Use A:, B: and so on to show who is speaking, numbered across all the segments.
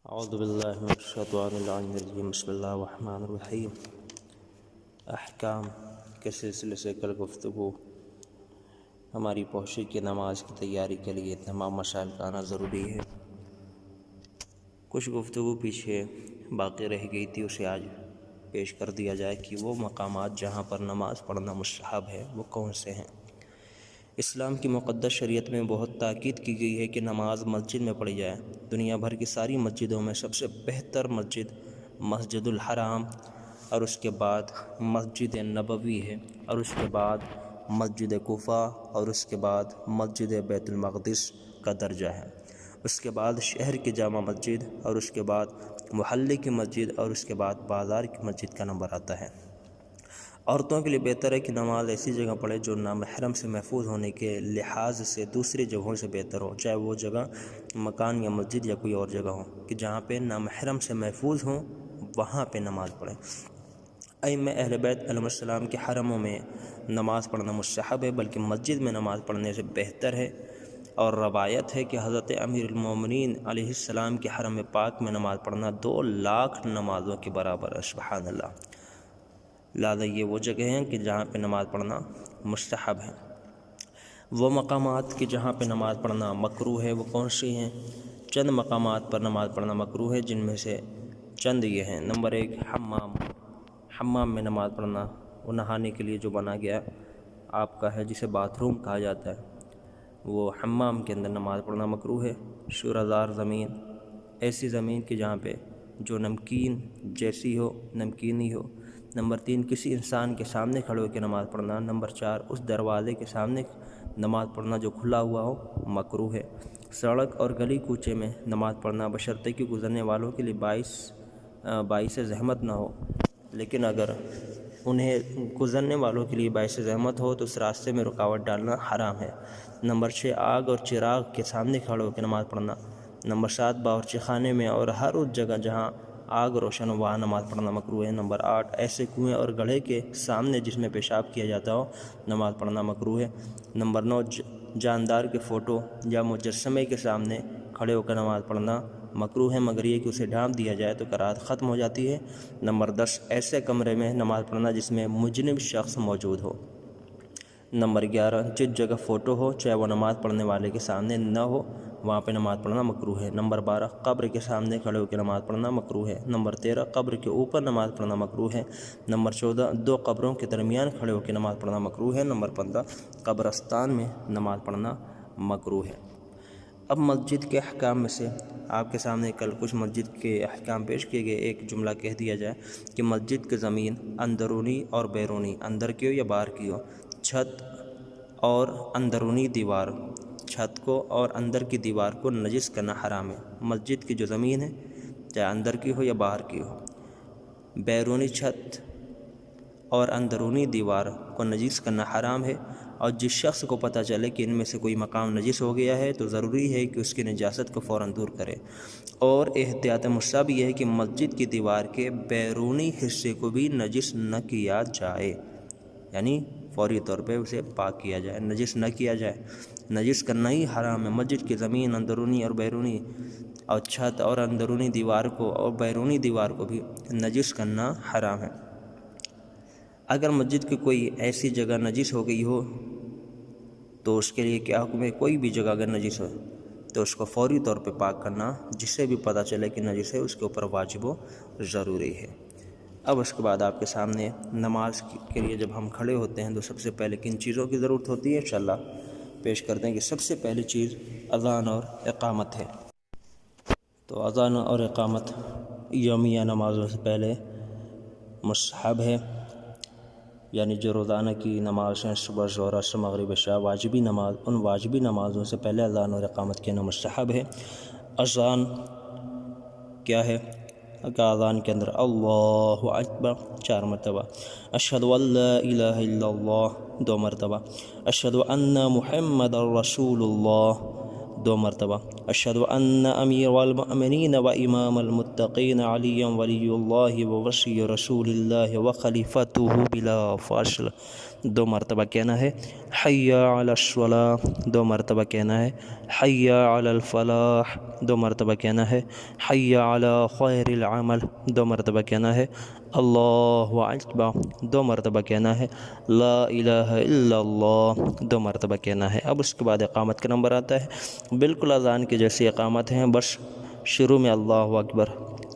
A: اعوذ باللہ من الشیطان الرجیم بسم اللہ الرحمن الرحیم۔ احکام کے سلسلے سے کل گفتگو ہماری پہنچی کہ نماز کی تیاری کے لیے تمام مسائل کا آنا ضروری ہے۔ کچھ گفتگو پیچھے باقی رہ گئی تھی، اسے آج پیش کر دیا جائے کہ وہ مقامات جہاں پر نماز پڑھنا مستحب ہے وہ کون سے ہیں۔ اسلام کی مقدس شریعت میں بہت تاکید کی گئی ہے کہ نماز مسجد میں پڑھی جائے۔ دنیا بھر کی ساری مسجدوں میں سب سے بہتر مسجد مسجد الحرام اور اس کے بعد مسجد نبوی ہے، اور اس کے بعد مسجد کوفہ، اور اس کے بعد مسجد بیت المقدس کا درجہ ہے۔ اس کے بعد شہر کی جامع مسجد، اور اس کے بعد محلے کی مسجد، اور اس کے بعد بازار کی مسجد کا نمبر آتا ہے۔ عورتوں کے لیے بہتر ہے کہ نماز ایسی جگہ پڑھے جو نامحرم سے محفوظ ہونے کے لحاظ سے دوسری جگہوں سے بہتر ہو، چاہے وہ جگہ مکان یا مسجد یا کوئی اور جگہ ہو، کہ جہاں پہ نامحرم سے محفوظ ہوں وہاں پہ نماز پڑھیں۔ ائمہ اہل بیت علیہم السلام کے حرموں میں نماز پڑھنا مستحب ہے، بلکہ مسجد میں نماز پڑھنے سے بہتر ہے، اور روایت ہے کہ حضرت امیر المومنین علیہ السلام کے حرم پاک میں نماز پڑھنا 2 لاکھ نمازوں کے برابر ہے۔ سبحان اللہ۔ لہٰذا یہ وہ جگہ ہیں کہ جہاں پہ نماز پڑھنا مستحب ہے۔ وہ مقامات کہ جہاں پہ نماز پڑھنا مکروہ ہے وہ کون سی ہیں؟ چند مقامات پر نماز پڑھنا مکروہ ہے، جن میں سے چند یہ ہیں۔ نمبر 1، حمام میں نماز پڑھنا، وہ نہانے کے لیے جو بنا گیا آپ کا ہے، جسے باتھ روم کہا جاتا ہے، وہ حمام کے اندر نماز پڑھنا مکروہ ہے۔ شورادار زمین، ایسی زمین کہ جہاں پہ جو نمکین جیسی ہو، نمکینی ہو۔ نمبر 3، کسی انسان کے سامنے کھڑے ہو کے نماز پڑھنا۔ نمبر 4، اس دروازے کے سامنے نماز پڑھنا جو کھلا ہوا ہو، مکروہ ہے۔ سڑک اور گلی کوچے میں نماز پڑھنا بشرطے کہ گزرنے والوں کے لیے باعث زحمت نہ ہو، لیکن اگر انہیں گزرنے والوں کے لیے باعث زحمت ہو تو اس راستے میں رکاوٹ ڈالنا حرام ہے۔ نمبر 6، آگ اور چراغ کے سامنے کھڑے ہو کے نماز پڑھنا۔ نمبر 7، باورچی خانے میں اور ہر اس جگہ جہاں آگ روشن ہو وہاں نماز پڑھنا مکروہ ہے۔ نمبر 8، ایسے کنویں اور گڑھے کے سامنے جس میں پیشاب کیا جاتا ہو نماز پڑھنا مکروہ ہے۔ نمبر 9، جاندار کے فوٹو یا مجسمے کے سامنے کھڑے ہو کر نماز پڑھنا مکروہ ہے، مگر یہ کہ اسے ڈھانپ دیا جائے تو کراہت ختم ہو جاتی ہے۔ نمبر 10، ایسے کمرے میں نماز پڑھنا جس میں مجنب شخص موجود ہو۔ نمبر 11، جس جگہ فوٹو ہو چاہے وہ نماز پڑھنے والے کے سامنے نہ ہو وہاں پہ نماز پڑھنا مکروہ ہے۔ نمبر 12، قبر کے سامنے کھڑے ہو کے نماز پڑھنا مکروہ ہے۔ نمبر 13، قبر کے اوپر نماز پڑھنا مکروہ ہے۔ نمبر 14، 2 قبروں کے درمیان کھڑے ہو کے نماز پڑھنا مکروہ ہے۔ نمبر 15، قبرستان میں نماز پڑھنا مکروہ ہے۔ اب مسجد کے احکام میں سے آپ کے سامنے کل کچھ مسجد کے احکام پیش کیے گئے۔ ایک جملہ کہہ دیا جائے کہ مسجد کی زمین اندرونی اور بیرونی، اندر کی ہو یا باہر کی ہو، چھت اور اندرونی دیوار، چھت کو اور اندر کی دیوار کو نجس کرنا حرام ہے۔ مسجد کی جو زمین ہے چاہے اندر کی ہو یا باہر کی ہو، بیرونی چھت اور اندرونی دیوار کو نجس کرنا حرام ہے، اور جس شخص کو پتہ چلے کہ ان میں سے کوئی مقام نجس ہو گیا ہے تو ضروری ہے کہ اس کی نجاست کو فوراً دور کرے۔ اور احتیاط مستحب یہ ہے کہ مسجد کی دیوار کے بیرونی حصے کو بھی نجس نہ کیا جائے، یعنی فوری طور پہ اسے پاک کیا جائے، نجس نہ کیا جائے۔ نجس کرنا ہی حرام ہے۔ مسجد کی زمین اندرونی اور بیرونی، اور چھت اور اندرونی دیوار کو اور بیرونی دیوار کو بھی نجس کرنا حرام ہے۔ اگر مسجد کی کوئی ایسی جگہ نجس ہو گئی ہو تو اس کے لیے کیا حکم ہے؟ کوئی بھی جگہ اگر نجس ہو تو اس کو فوری طور پہ پاک کرنا، جس سے بھی پتہ چلے کہ نجس ہے اس کے اوپر واجب و ضروری ہے۔ اب اس کے بعد آپ کے سامنے نماز کے لیے جب ہم کھڑے ہوتے ہیں تو سب سے پہلے کن چیزوں کی ضرورت ہوتی ہے انشاءاللہ پیش کرتے ہیں کہ سب سے پہلی چیز اذان اور اقامت ہے۔ تو اذان اور اقامت یومیہ نمازوں سے پہلے مستحب ہے، یعنی جو روزانہ کی نماز ہیں صبح ظہر عصر مغرب عشاء واجبی نماز، ان واجبی نمازوں سے پہلے اذان اور اقامت کہنا مستحب ہے۔ اذان کیا ہے؟ کہ اذان کے اندر اللہ اکبر 4 مرتبہ، اشہد ان لا الہ الا اللہ 2 مرتبہ، اشہد ان محمد رسول اللہ 2 مرتبہ، اشہد ان امیر المؤمنین و امام المتقین علی ولی اللہ و وصی رسول اللہ و خلیفتہ بلا فاصلہ 2 مرتبہ کہنا ہے، حی علی الصلاۃ 2 مرتبہ کہنا ہے، حی علی الفلاح 2 مرتبہ کہنا ہے، حی علی خیر العمل 2 مرتبہ کہنا ہے، اللہ اکبر 2 مرتبہ کہنا ہے، لا الہ الا اللہ 2 مرتبہ کہنا ہے۔ اب اس کے بعد اقامت کا نمبر آتا ہے، بالکل اذان کی جیسی اقامت ہیں، بس شروع میں اللہ اکبر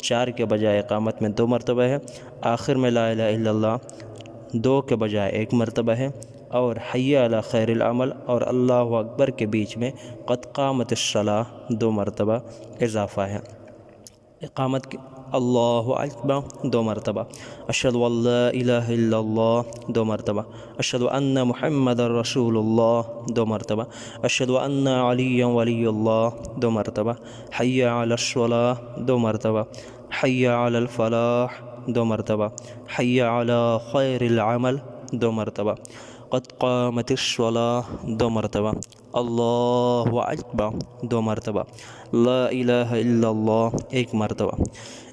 A: 4 کے بجائے اقامت میں 2 مرتبہ ہے، آخر میں لا الہ الا اللہ 2 کے بجائے 1 مرتبہ ہے، اور حی علی خیر العمل اور اللہ اکبر کے بیچ میں قد قامت الصلاۃ 2 مرتبہ اضافہ ہے۔ اقامت کے اللہ اکبر 2 مرتبہ، اشہد ان لا الہ الا اللہ 2 مرتبہ، اشہد ان محمد رسول اللہ 2 مرتبہ، اشہد ان علی ولی اللہ 2 مرتبہ، حی علی الصلاۃ 2 مرتبہ، حی علی الفلاح 2 مرتبہ، حی علی خیر العمل 2 مرتبہ، قد قامت الصلاۃ 2 مرتبہ، اللہ اکبر 2 مرتبہ، لا الہ الا اللہ 1 مرتبہ۔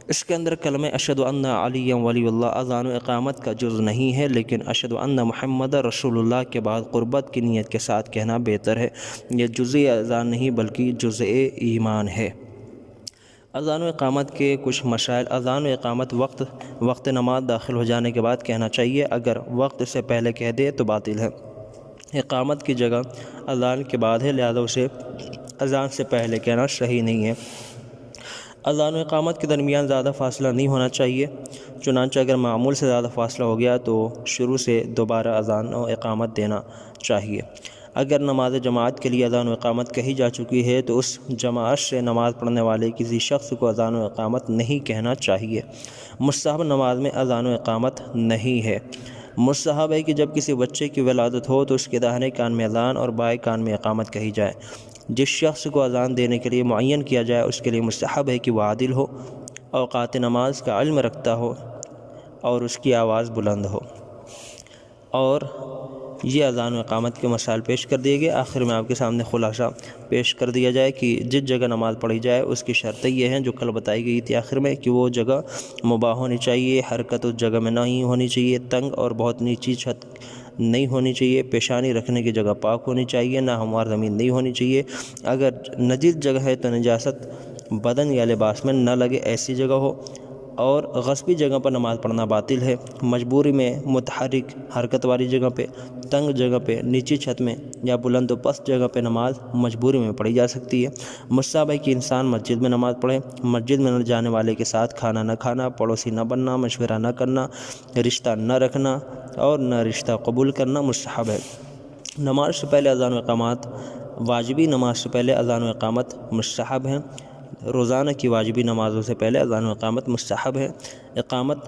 A: اس کے اندر کلمہ اشہد ان علی ولی اللہ اذان و اقامت کا جز نہیں ہے، لیکن اشہد ان محمد رسول اللہ کے بعد قربت کی نیت کے ساتھ کہنا بہتر ہے۔ یہ جزء اذان نہیں بلکہ جزء ایمان ہے۔ اذان و اقامت کے کچھ مسائل، اذان و اقامت وقت نماز داخل ہو جانے کے بعد کہنا چاہیے، اگر وقت سے پہلے کہہ دے تو باطل ہے۔ اقامت کی جگہ اذان کے بعد ہے، لہذا اسے اذان سے پہلے کہنا صحیح نہیں ہے۔ اذان و اقامت کے درمیان زیادہ فاصلہ نہیں ہونا چاہیے، چنانچہ اگر معمول سے زیادہ فاصلہ ہو گیا تو شروع سے دوبارہ اذان و اقامت دینا چاہیے۔ اگر نماز جماعت کے لیے اذان و اقامت کہی جا چکی ہے تو اس جماعت سے نماز پڑھنے والے کسی شخص کو اذان و اقامت نہیں کہنا چاہیے۔ مستحب نماز میں اذان و اقامت نہیں ہے۔ مستحب ہے کہ جب کسی بچے کی ولادت ہو تو اس کے داہنے کان میں اذان اور بائیں کان میں اقامت کہی جائے۔ جس شخص کو اذان دینے کے لیے معین کیا جائے اس کے لیے مستحب ہے کہ وہ عادل ہو، اوقات نماز کا علم رکھتا ہو اور اس کی آواز بلند ہو۔ اور یہ اذان و اقامت کے مسائل پیش کر دیے گئے۔ آخر میں آپ کے سامنے خلاصہ پیش کر دیا جائے کہ جس جگہ نماز پڑھی جائے اس کی شرطیں یہ ہیں جو کل بتائی گئی تھی آخر میں، کہ وہ جگہ مباح ہونی چاہیے، حرکت اس جگہ میں نہیں ہونی چاہیے، تنگ اور بہت نیچی چھت نہیں ہونی چاہیے، پیشانی رکھنے کی جگہ پاک ہونی چاہیے، ناہموار زمین نہیں ہونی چاہیے، اگر نجس جگہ ہے تو نجاست بدن یا لباس میں نہ لگے ایسی جگہ ہو، اور غصبی جگہ پر نماز پڑھنا باطل ہے۔ مجبوری میں متحرک حرکت والی جگہ پہ، تنگ جگہ پہ، نیچی چھت میں یا بلند و پست جگہ پہ نماز مجبوری میں پڑھی جا سکتی ہے۔ مستحب ہے کہ انسان مسجد میں نماز پڑھے، مسجد میں نہ جانے والے کے ساتھ کھانا نہ کھانا، پڑوسی نہ بننا، مشورہ نہ کرنا، رشتہ نہ رکھنا اور نہ رشتہ قبول کرنا مستحب ہے۔ نماز سے پہلے اذان و اقامت، واجبی نماز سے پہلے اذان و اقامت مستحب ہیں۔ روزانہ کی واجبی نمازوں سے پہلے اذان و اقامت مستحب ہے۔ اقامت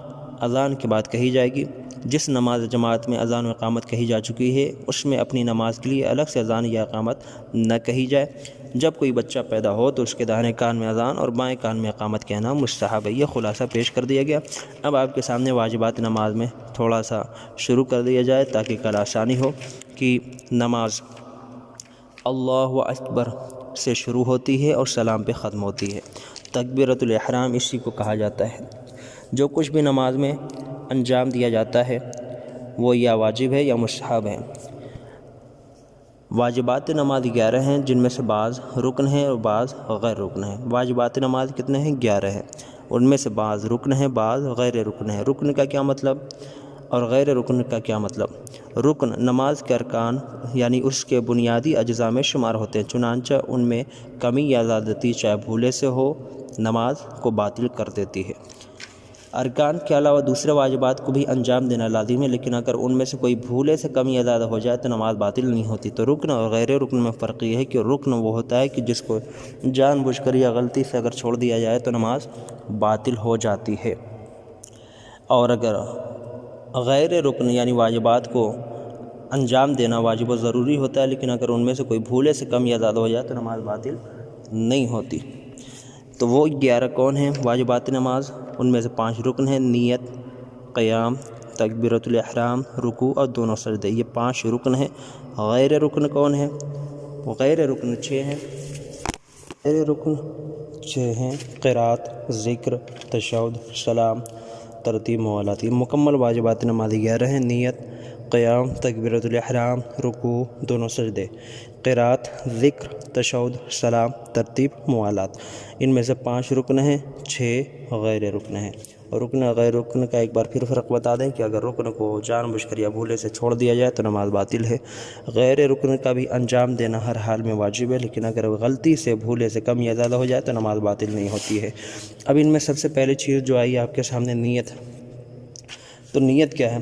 A: اذان کے بعد کہی جائے گی۔ جس نماز جماعت میں اذان و اقامت کہی جا چکی ہے اس میں اپنی نماز کے لیے الگ سے اذان یا اقامت نہ کہی جائے۔ جب کوئی بچہ پیدا ہو تو اس کے داہنے کان میں اذان اور بائیں کان میں اقامت کہنا مستحب ہے۔ یہ خلاصہ پیش کر دیا گیا۔ اب آپ کے سامنے واجبات نماز میں تھوڑا سا شروع کر دیا جائے تاکہ کل آسانی ہو کہ نماز اللہ اکبر سے شروع ہوتی ہے اور سلام پہ ختم ہوتی ہے۔ تکبیرۃ الاحرام اسی کو کہا جاتا ہے۔ جو کچھ بھی نماز میں انجام دیا جاتا ہے وہ یا واجب ہے یا مستحب ہے۔ واجبات نماز 11 ہیں، جن میں سے بعض رکن ہیں اور بعض غیر رکن ہیں۔ واجبات نماز کتنے ہیں؟ 11 ہیں۔ ان میں سے بعض رکن ہیں، بعض غیر رکن ہیں۔ رکن کا کیا مطلب اور غیر رکن کا کیا مطلب؟ رکن نماز کے ارکان یعنی اس کے بنیادی اجزاء میں شمار ہوتے ہیں، چنانچہ ان میں کمی یا زیادتی چاہے بھولے سے ہو نماز کو باطل کر دیتی ہے۔ ارکان کے علاوہ دوسرے واجبات کو بھی انجام دینا لازم ہے، لیکن اگر ان میں سے کوئی بھولے سے کمی یا زیادہ ہو جائے تو نماز باطل نہیں ہوتی۔ تو رکن اور غیر رکن میں فرق یہ ہے کہ رکن وہ ہوتا ہے کہ جس کو جان بوجھ کر یا غلطی سے اگر چھوڑ دیا جائے تو نماز باطل ہو جاتی ہے، اور اگر غیر رکن یعنی واجبات کو انجام دینا واجب و ضروری ہوتا ہے، لیکن اگر ان میں سے کوئی بھولے سے کم یا زیادہ ہو جائے تو نماز باطل نہیں ہوتی۔ تو وہ 11 کون ہیں واجبات نماز؟ ان میں سے 5 رکن ہیں: نیت، قیام، تکبیرۃ الاحرام، رکوع اور دونوں سجدے، یہ 5 رکن ہیں۔ غیر رکن کون ہیں؟ غیر رکن 6 ہیں۔ غیر رکن 6 ہیں: قرات، ذکر، تشہد، سلام، ترتیب، موالاتی۔ مکمل واجبات نماز 11 ہیں: نیت، قیام تکبیرۃ الاحرام، رکوع، دونوں سجدے، قرات، ذکر، تشہد، سلام، ترتیب، موالات۔ ان میں سے 5 رکن ہیں، 6 غیر رکن ہیں۔ اور رکن غیر رکن کا ایک بار پھر فرق بتا دیں کہ اگر رکن کو جان بوجھ کر یا بھولے سے چھوڑ دیا جائے تو نماز باطل ہے۔ غیر رکن کا بھی انجام دینا ہر حال میں واجب ہے، لیکن اگر غلطی سے بھولے سے کم یا زیادہ ہو جائے تو نماز باطل نہیں ہوتی ہے۔ اب ان میں سب سے پہلی چیز جو آئی آپ کے سامنے نیت۔ تو نیت کیا ہے؟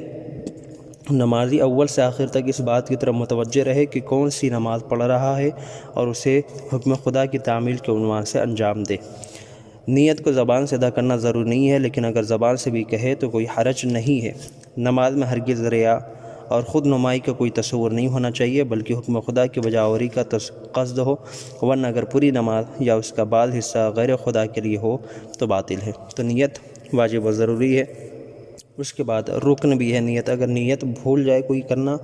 A: نمازی اول سے آخر تک اس بات کی طرف متوجہ رہے کہ کون سی نماز پڑھ رہا ہے اور اسے حکم خدا کی تعمیل کے عنوان سے انجام دے۔ نیت کو زبان سے ادا کرنا ضروری نہیں ہے، لیکن اگر زبان سے بھی کہے تو کوئی حرج نہیں ہے۔ نماز میں ہرگز ریا اور خود نمائی کا کوئی تصور نہیں ہونا چاہیے، بلکہ حکم خدا کی بجاوری کا قصد ہو، ورنہ اگر پوری نماز یا اس کا بعض حصہ غیر خدا کے لیے ہو تو باطل ہے۔ تو نیت واجب و ضروری ہے۔ اس کے بعد رکن بھی ہے نیت۔ اگر نیت بھول جائے کوئی کرنا،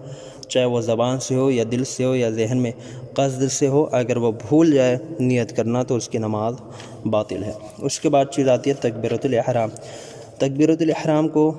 A: چاہے وہ زبان سے ہو یا دل سے ہو یا ذہن میں قصد سے ہو، اگر وہ بھول جائے نیت کرنا تو اس کی نماز باطل ہے۔ اس کے بعد چیز آتی ہے تکبیرۃ الاحرام۔ تکبیرۃ الاحرام کو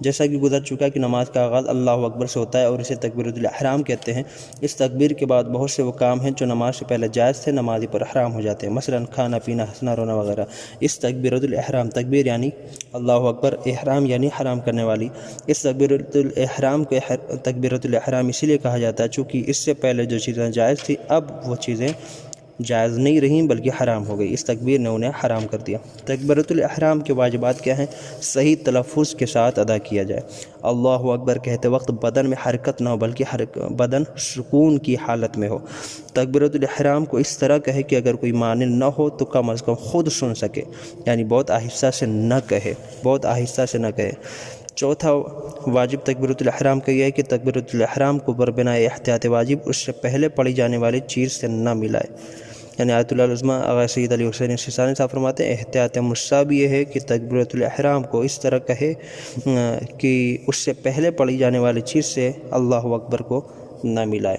A: جیسا کہ گزر چکا کہ نماز کا آغاز اللہ اکبر سے ہوتا ہے اور اسے تکبیرۃ الاحرام کہتے ہیں۔ اس تکبیر کے بعد بہت سے وہ کام ہیں جو نماز سے پہلے جائز تھے نمازی پر حرام ہو جاتے ہیں، مثلا کھانا پینا، ہنسنا رونا وغیرہ۔ اس تکبیرۃ الاحرام، تکبیر یعنی اللہ اکبر، احرام یعنی حرام کرنے والی، اس تکبیرۃ الاحرام کو تکبیرۃ الاحرام اسی لیے کہا جاتا ہے چونکہ اس سے پہلے جو چیزیں جائز تھیں اب وہ چیزیں جائز نہیں رہیں بلکہ حرام ہو گئی، اس تکبیر نے انہیں حرام کر دیا۔ تکبیرۃ الاحرام کے واجبات کیا ہیں؟ صحیح تلفظ کے ساتھ ادا کیا جائے۔ اللہ اکبر کہتے وقت بدن میں حرکت نہ ہو بلکہ بدن سکون کی حالت میں ہو۔ تکبیرۃ الاحرام کو اس طرح کہے کہ اگر کوئی مانن نہ ہو تو کم از کم خود سن سکے، یعنی بہت آہستہ سے نہ کہے، بہت آہستہ سے نہ کہے۔ چوتھا واجب تکبیرۃ الاحرام کا یہ ہے کہ تکبیرۃ الاحرام کو بربنائے احتیاط واجب اس سے پہلے پڑھی جانے والی چیز سے نہ ملائے، یعنی آیت اللہ العظمہ آغا سید علی حسین سیستانی صاحب فرماتے ہیں احتیاط مصاب یہ ہے کہ تکبیرۃ الاحرام کو اس طرح کہے کہ اس سے پہلے پڑھی جانے والی چیز سے اللہ اکبر کو نہ ملائے۔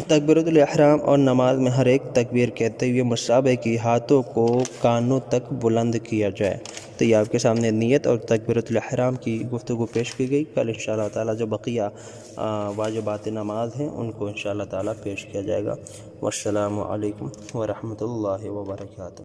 A: تکبیرۃ الاحرام اور نماز میں ہر ایک تکبیر کہتے ہوئے مصاب ہے کہ ہاتھوں کو کانوں تک بلند کیا جائے۔ تو یہ آپ کے سامنے نیت اور تکبیرۃ الاحرام کی گفتگو پیش کی گئی۔ کل انشاءاللہ تعالیٰ جو بقیہ واجبات نماز ہیں ان کو انشاءاللہ تعالیٰ پیش کیا جائے گا۔ والسلام علیکم ورحمۃ اللہ وبرکاتہ۔